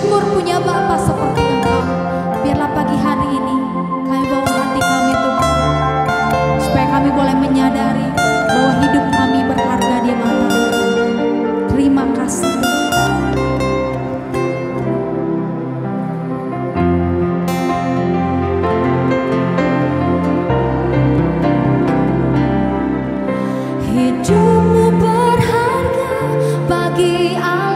bersyukur punya Bapa seperti Engkau. Biarlah pagi hari ini kami bawa hati kami Tuhan, supaya kami boleh menyadari bahwa hidup kami berharga di mata-Mu. Terima kasih. Hidupmu berharga bagi Allah.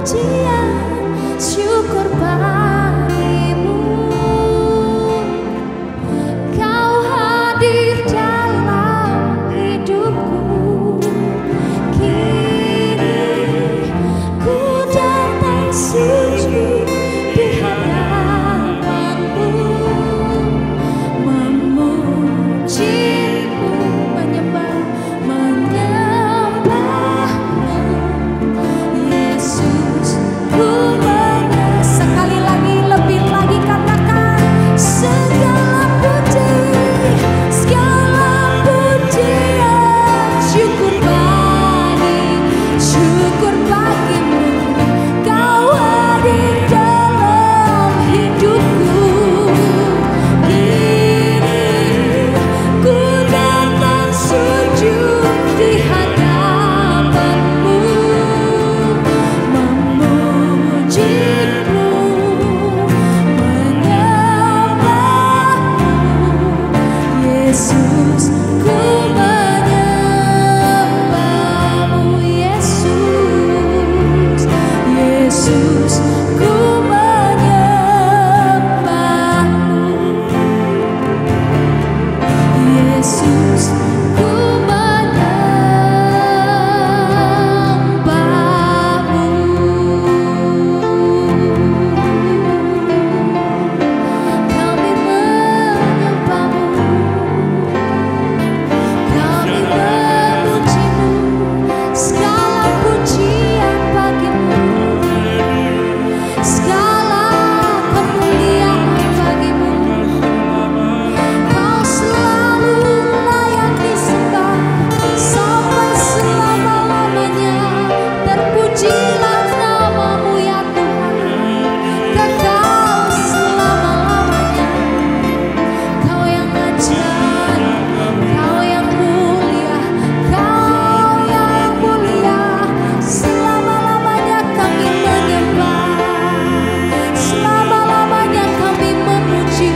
pujian, syukur bagimu. Kau hadir dalam hidupku. Kini ku datang sujud di hadapanmu, memujimu, menyembahmu. Yesus, ku sekali lagi, lebih lagi katakan segala pujian, syukur bagimu. Kau hadir dalam hidupku. Kini ku datang sujud di hadapanmu, memujimu, menyembahmu. Yesus, ku menyembahmu. Yesus, Yesus, ku menyembahmu. Yesus, ku menyembahmu. Kami menyembahmu, kami memujimu, segala pujian bagimu, segala kemuliaan bagimu. Kau selalu layak disembah sampai selama-lamanya. Terpujilah namamu ya Tuhan, kekal selama-lamanya. Kau yang ajaib, Kau yang mulia, Kau yang mulia. Selama-lamanya kami menyembah, selama-lamanya kami memuji.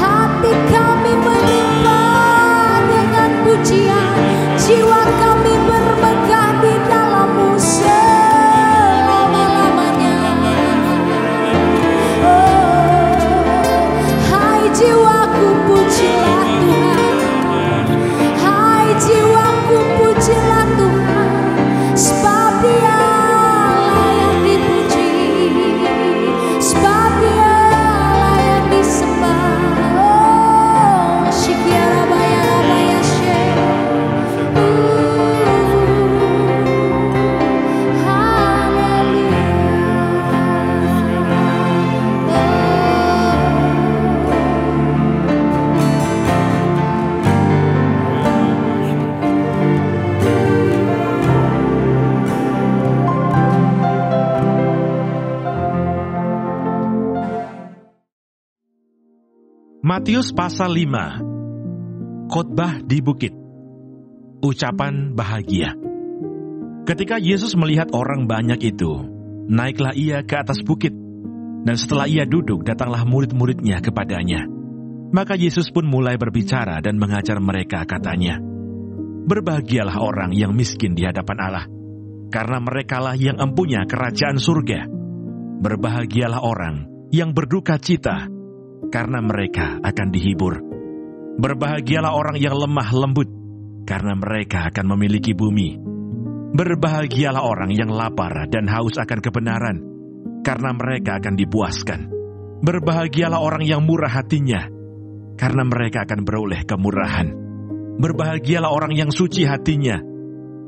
Hati kami melimpah dengan pujian, jiwa kami bermegah di dalam-Mu selama-lamanya. Oh, hai jiwaku, pujilah Tuhan. Hai jiwaku, pujilah Tuhan, sebab Dia layak dipuji, sebab Dia layak disembah. Oh, Shikiara Bayara Bayashe. Haleluya. Matius pasal 5. Khotbah di bukit. Ucapan bahagia. Ketika Yesus melihat orang banyak itu, naiklah ia ke atas bukit, dan setelah ia duduk, datanglah murid-muridnya kepadanya. Maka Yesus pun mulai berbicara dan mengajar mereka, katanya, "Berbahagialah orang yang miskin di hadapan Allah, karena merekalah yang empunya kerajaan surga. Berbahagialah orang yang berduka cita, karena mereka akan dihibur. Berbahagialah orang yang lemah lembut, karena mereka akan memiliki bumi. Berbahagialah orang yang lapar dan haus akan kebenaran, karena mereka akan dipuaskan. Berbahagialah orang yang murah hatinya, karena mereka akan beroleh kemurahan. Berbahagialah orang yang suci hatinya,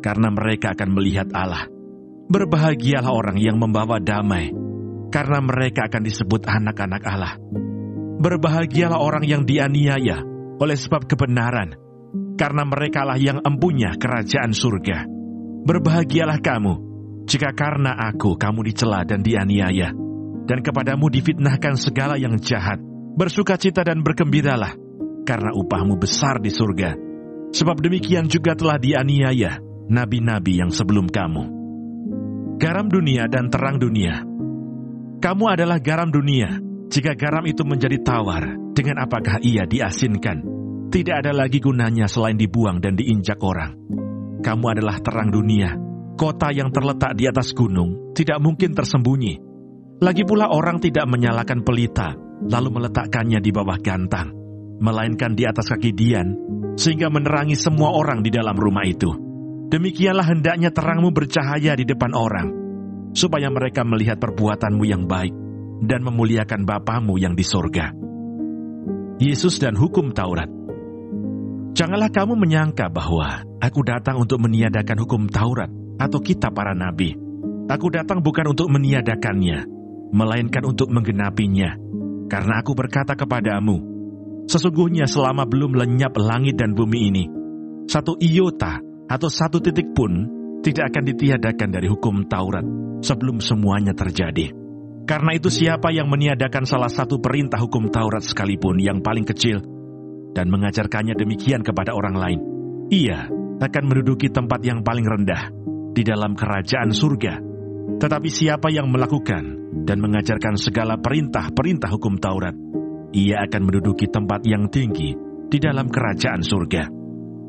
karena mereka akan melihat Allah. Berbahagialah orang yang membawa damai, karena mereka akan disebut anak-anak Allah. Berbahagialah orang yang dianiaya oleh sebab kebenaran, karena merekalah yang empunya kerajaan surga. Berbahagialah kamu, jika karena aku kamu dicela dan dianiaya, dan kepadamu difitnahkan segala yang jahat. Bersukacita dan bergembiralah, karena upahmu besar di surga. Sebab demikian juga telah dianiaya nabi-nabi yang sebelum kamu. Garam dunia dan terang dunia. Kamu adalah garam dunia. Jika garam itu menjadi tawar, dengan apakah ia diasinkan? Tidak ada lagi gunanya selain dibuang dan diinjak orang. Kamu adalah terang dunia. Kota yang terletak di atas gunung tidak mungkin tersembunyi. Lagi pula orang tidak menyalakan pelita, lalu meletakkannya di bawah gantang, melainkan di atas kaki dian, sehingga menerangi semua orang di dalam rumah itu. Demikianlah hendaknya terangmu bercahaya di depan orang, supaya mereka melihat perbuatanmu yang baik, dan memuliakan Bapamu yang di sorga. Yesus dan hukum Taurat. Janganlah kamu menyangka bahwa aku datang untuk meniadakan hukum Taurat atau kitab para nabi. Aku datang bukan untuk meniadakannya, melainkan untuk menggenapinya. Karena aku berkata kepadamu, sesungguhnya selama belum lenyap langit dan bumi ini, satu iota atau satu titik pun tidak akan ditiadakan dari hukum Taurat sebelum semuanya terjadi. Karena itu siapa yang meniadakan salah satu perintah hukum Taurat sekalipun yang paling kecil, dan mengajarkannya demikian kepada orang lain, ia akan menduduki tempat yang paling rendah di dalam kerajaan surga. Tetapi siapa yang melakukan dan mengajarkan segala perintah-perintah hukum Taurat, ia akan menduduki tempat yang tinggi di dalam kerajaan surga.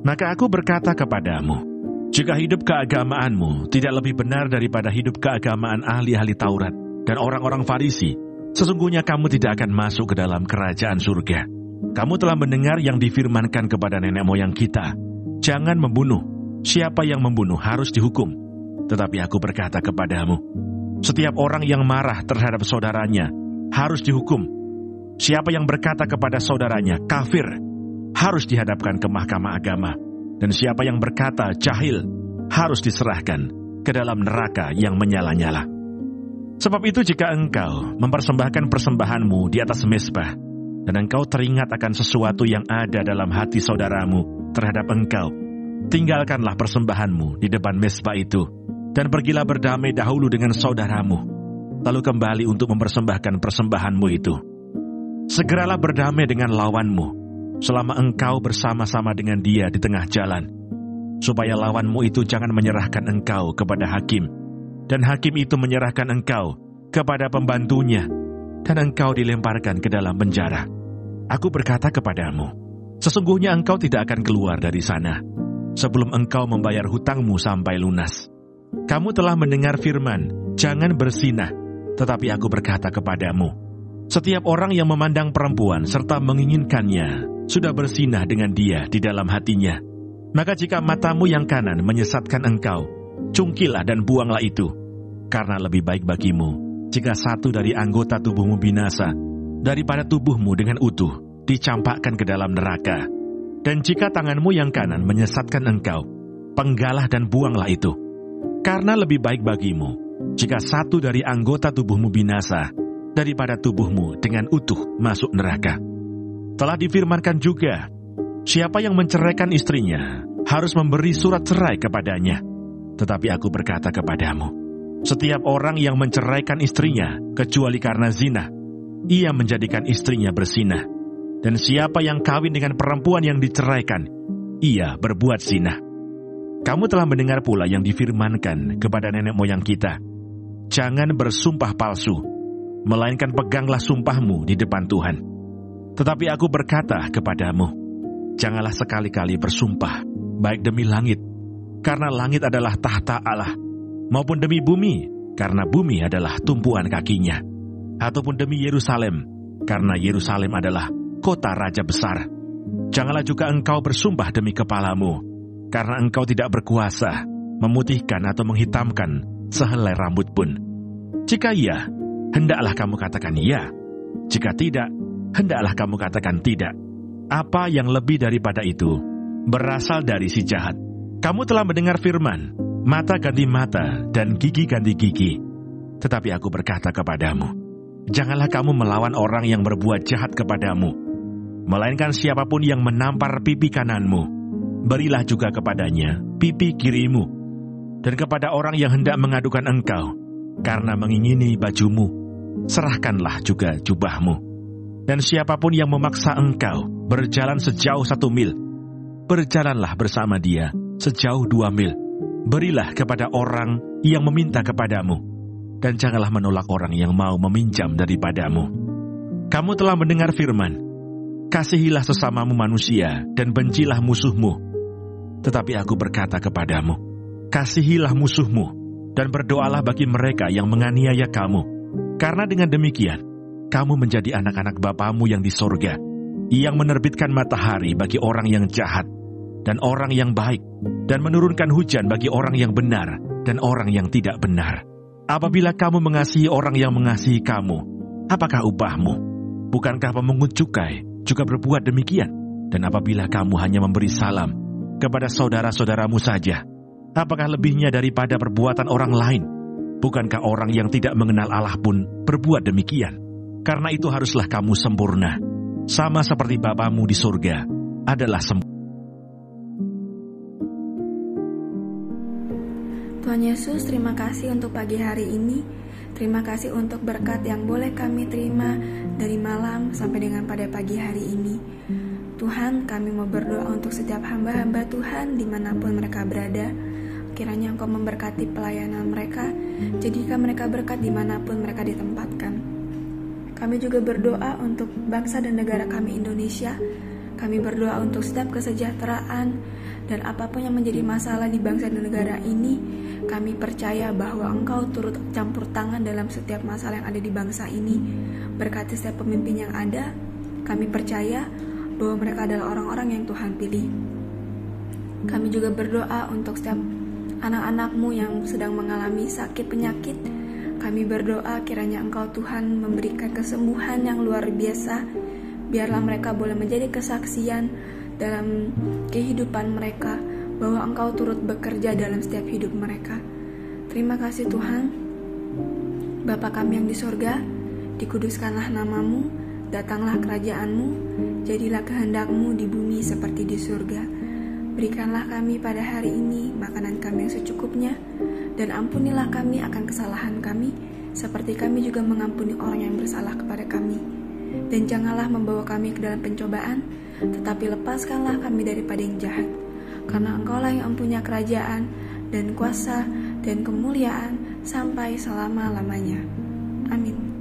Maka aku berkata kepadamu, jika hidup keagamaanmu tidak lebih benar daripada hidup keagamaan ahli-ahli Taurat dan orang-orang Farisi, sesungguhnya kamu tidak akan masuk ke dalam kerajaan surga. Kamu telah mendengar yang difirmankan kepada nenek moyang kita, jangan membunuh. Siapa yang membunuh harus dihukum. Tetapi aku berkata kepadamu, setiap orang yang marah terhadap saudaranya harus dihukum. Siapa yang berkata kepada saudaranya kafir harus dihadapkan ke mahkamah agama. Dan siapa yang berkata jahil harus diserahkan ke dalam neraka yang menyala-nyala. Sebab itu jika engkau mempersembahkan persembahanmu di atas mezbah, dan engkau teringat akan sesuatu yang ada dalam hati saudaramu terhadap engkau, tinggalkanlah persembahanmu di depan mezbah itu, dan pergilah berdamai dahulu dengan saudaramu, lalu kembali untuk mempersembahkan persembahanmu itu. Segeralah berdamai dengan lawanmu, selama engkau bersama-sama dengan dia di tengah jalan, supaya lawanmu itu jangan menyerahkan engkau kepada hakim, dan hakim itu menyerahkan engkau kepada pembantunya, dan engkau dilemparkan ke dalam penjara. Aku berkata kepadamu, sesungguhnya engkau tidak akan keluar dari sana sebelum engkau membayar hutangmu sampai lunas. Kamu telah mendengar firman, jangan berzinah. Tetapi aku berkata kepadamu, setiap orang yang memandang perempuan serta menginginkannya sudah berzinah dengan dia di dalam hatinya. Maka jika matamu yang kanan menyesatkan engkau, cungkilah dan buanglah itu. Karena lebih baik bagimu jika satu dari anggota tubuhmu binasa, daripada tubuhmu dengan utuh dicampakkan ke dalam neraka. Dan jika tanganmu yang kanan menyesatkan engkau, penggalah dan buanglah itu. Karena lebih baik bagimu jika satu dari anggota tubuhmu binasa, daripada tubuhmu dengan utuh masuk neraka. Telah difirmankan juga, siapa yang menceraikan istrinya harus memberi surat cerai kepadanya. Tetapi aku berkata kepadamu, setiap orang yang menceraikan istrinya kecuali karena zina, ia menjadikan istrinya berzinah. Dan siapa yang kawin dengan perempuan yang diceraikan, ia berbuat zina. Kamu telah mendengar pula yang difirmankan kepada nenek moyang kita, jangan bersumpah palsu, melainkan peganglah sumpahmu di depan Tuhan. Tetapi aku berkata kepadamu, janganlah sekali-kali bersumpah, baik demi langit, karena langit adalah tahta Allah, maupun demi bumi, karena bumi adalah tumpuan kakinya, ataupun demi Yerusalem, karena Yerusalem adalah kota raja besar. Janganlah juga engkau bersumpah demi kepalamu, karena engkau tidak berkuasa memutihkan atau menghitamkan sehelai rambut pun. Jika iya, hendaklah kamu katakan iya. Jika tidak, hendaklah kamu katakan tidak. Apa yang lebih daripada itu berasal dari si jahat. Kamu telah mendengar firman, mata ganti mata dan gigi ganti gigi. Tetapi aku berkata kepadamu, janganlah kamu melawan orang yang berbuat jahat kepadamu. Melainkan siapapun yang menampar pipi kananmu, berilah juga kepadanya pipi kirimu. Dan kepada orang yang hendak mengadukan engkau karena mengingini bajumu, serahkanlah juga jubahmu. Dan siapapun yang memaksa engkau berjalan sejauh 1 mil, berjalanlah bersama dia sejauh 2 mil. Berilah kepada orang yang meminta kepadamu, dan janganlah menolak orang yang mau meminjam daripadamu. Kamu telah mendengar firman, kasihilah sesamamu manusia dan bencilah musuhmu. Tetapi aku berkata kepadamu, kasihilah musuhmu, dan berdoalah bagi mereka yang menganiaya kamu. Karena dengan demikian, kamu menjadi anak-anak Bapamu yang di sorga, yang menerbitkan matahari bagi orang yang jahat dan orang yang baik, dan menurunkan hujan bagi orang yang benar dan orang yang tidak benar. Apabila kamu mengasihi orang yang mengasihi kamu, apakah upahmu? Bukankah pemungut cukai juga berbuat demikian? Dan apabila kamu hanya memberi salam kepada saudara-saudaramu saja, apakah lebihnya daripada perbuatan orang lain? Bukankah orang yang tidak mengenal Allah pun berbuat demikian? Karena itu haruslah kamu sempurna, sama seperti Bapamu di surga adalah sempurna. Tuhan Yesus, terima kasih untuk pagi hari ini. Terima kasih untuk berkat yang boleh kami terima dari malam sampai dengan pada pagi hari ini. Tuhan, kami mau berdoa untuk setiap hamba-hamba Tuhan dimanapun mereka berada. Kiranya Engkau memberkati pelayanan mereka, jadikan mereka berkat dimanapun mereka ditempatkan. Kami juga berdoa untuk bangsa dan negara kami Indonesia. Kami berdoa untuk setiap kesejahteraan dan apapun yang menjadi masalah di bangsa dan negara ini. Kami percaya bahwa Engkau turut campur tangan dalam setiap masalah yang ada di bangsa ini. Berkati setiap pemimpin yang ada. Kami percaya bahwa mereka adalah orang-orang yang Tuhan pilih. Kami juga berdoa untuk setiap anak-anak-Mu yang sedang mengalami sakit penyakit. Kami berdoa kiranya Engkau Tuhan memberikan kesembuhan yang luar biasa. Biarlah mereka boleh menjadi kesaksian dalam kehidupan mereka, bahwa Engkau turut bekerja dalam setiap hidup mereka. Terima kasih Tuhan. Bapa kami yang di sorga, dikuduskanlah nama-Mu, datanglah kerajaan-Mu, jadilah kehendak-Mu di bumi seperti di surga. Berikanlah kami pada hari ini makanan kami yang secukupnya, dan ampunilah kami akan kesalahan kami, seperti kami juga mengampuni orang yang bersalah kepada kami. Dan janganlah membawa kami ke dalam pencobaan, tetapi lepaskanlah kami daripada yang jahat. Karena Engkaulah yang mempunyai kerajaan dan kuasa dan kemuliaan sampai selama-lamanya. Amin.